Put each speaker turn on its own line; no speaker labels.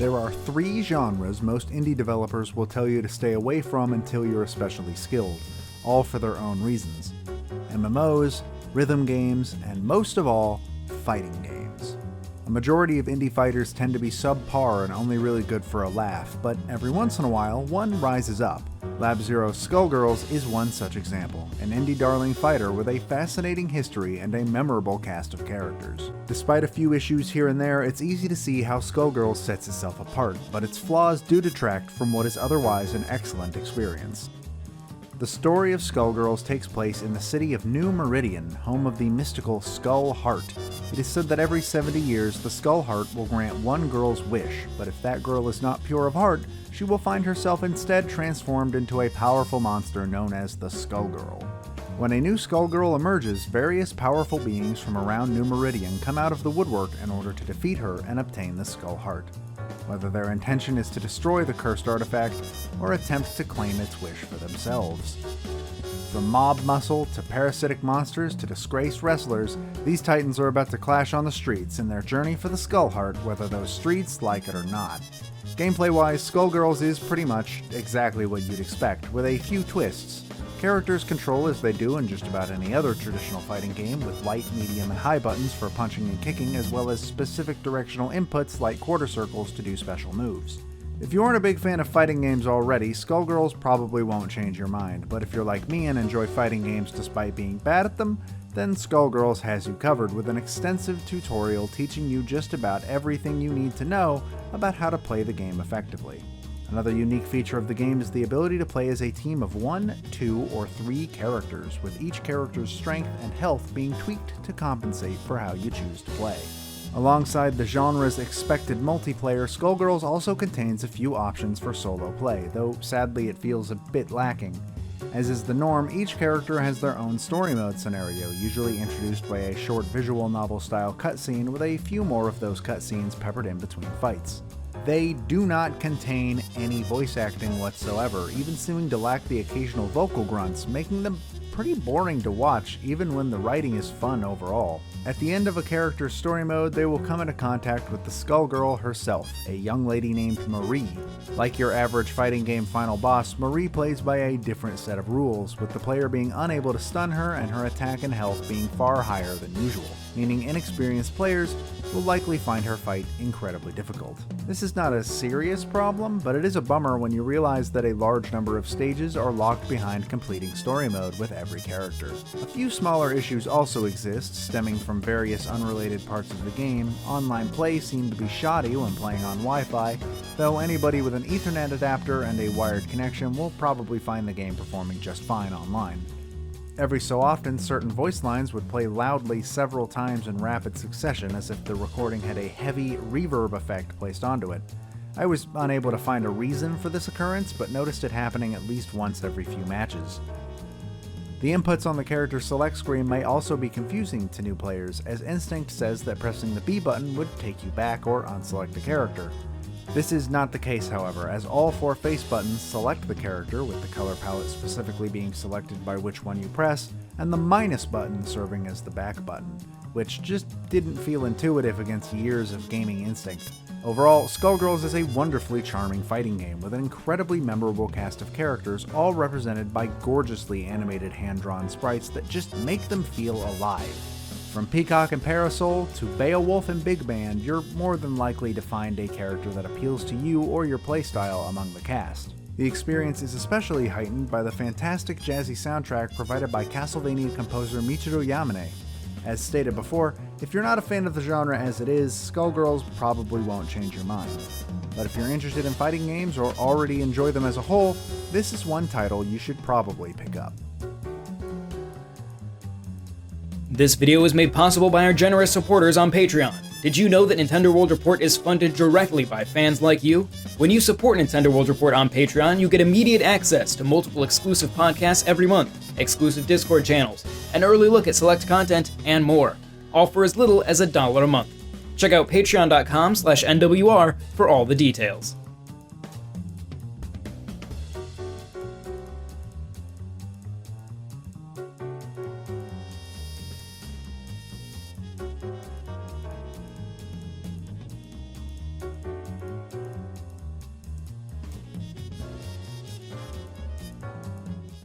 There are 3 genres most indie developers will tell you to stay away from until you're especially skilled, all for their own reasons. MMOs, rhythm games, and most of all, fighting games. A majority of indie fighters tend to be subpar and only really good for a laugh, but every once in a while, one rises up. Lab Zero's Skullgirls is one such example, an indie darling fighter with a fascinating history and a memorable cast of characters. Despite a few issues here and there, it's easy to see how Skullgirls sets itself apart, but its flaws do detract from what is otherwise an excellent experience. The story of Skullgirls takes place in the city of New Meridian, home of the mystical Skull Heart. It is said that every 70 years the Skull Heart will grant one girl's wish, but if that girl is not pure of heart, she will find herself instead transformed into a powerful monster known as the Skullgirl. When a new Skullgirl emerges, various powerful beings from around New Meridian come out of the woodwork in order to defeat her and obtain the Skull Heart. Whether their intention is to destroy the cursed artifact or attempt to claim its wish for themselves. From mob muscle to parasitic monsters to disgraced wrestlers, these titans are about to clash on the streets in their journey for the Skull Heart, whether those streets like it or not. Gameplay-wise, Skullgirls is pretty much exactly what you'd expect, with a few twists. Characters control as they do in just about any other traditional fighting game, with light, medium, and high buttons for punching and kicking, as well as specific directional inputs like quarter circles to do special moves. If you aren't a big fan of fighting games already, Skullgirls probably won't change your mind, but if you're like me and enjoy fighting games despite being bad at them, then Skullgirls has you covered with an extensive tutorial teaching you just about everything you need to know about how to play the game effectively. Another unique feature of the game is the ability to play as a team of 1, 2, or 3 characters, with each character's strength and health being tweaked to compensate for how you choose to play. Alongside the genre's expected multiplayer, Skullgirls also contains a few options for solo play, though sadly it feels a bit lacking. As is the norm, each character has their own story mode scenario, usually introduced by a short visual novel-style cutscene with a few more of those cutscenes peppered in between fights. They do not contain any voice acting whatsoever, even seeming to lack the occasional vocal grunts, making them pretty boring to watch even when the writing is fun overall. At the end of a character's story mode, they will come into contact with the Skullgirl herself, a young lady named Marie. Like your average fighting game final boss, Marie plays by a different set of rules, with the player being unable to stun her and her attack and health being far higher than usual, meaning inexperienced players will likely find her fight incredibly difficult. This is not a serious problem, but it is a bummer when you realize that a large number of stages are locked behind completing story mode with every character. A few smaller issues also exist, stemming from various unrelated parts of the game. Online play seemed to be shoddy when playing on Wi-Fi, though anybody with an Ethernet adapter and a wired connection will probably find the game performing just fine online. Every so often, certain voice lines would play loudly several times in rapid succession as if the recording had a heavy reverb effect placed onto it. I was unable to find a reason for this occurrence, but noticed it happening at least once every few matches. The inputs on the character select screen may also be confusing to new players, as Instinct says that pressing the B button would take you back or unselect a character. This is not the case, however, as all 4 face buttons select the character, with the color palette specifically being selected by which one you press, and the minus button serving as the back button, which just didn't feel intuitive against years of gaming instinct. Overall, Skullgirls is a wonderfully charming fighting game with an incredibly memorable cast of characters, all represented by gorgeously animated hand-drawn sprites that just make them feel alive. From Peacock and Parasol to Beowulf and Big Band, you're more than likely to find a character that appeals to you or your playstyle among the cast. The experience is especially heightened by the fantastic jazzy soundtrack provided by Castlevania composer Michiru Yamane. As stated before, if you're not a fan of the genre as it is, Skullgirls probably won't change your mind. But if you're interested in fighting games or already enjoy them as a whole, this is one title you should probably pick up.
This video was made possible by our generous supporters on Patreon. Did you know that Nintendo World Report is funded directly by fans like you? When you support Nintendo World Report on Patreon, you get immediate access to multiple exclusive podcasts every month, exclusive Discord channels, an early look at select content, and more, all for as little as $1 a month. Check out patreon.com/NWR for all the details.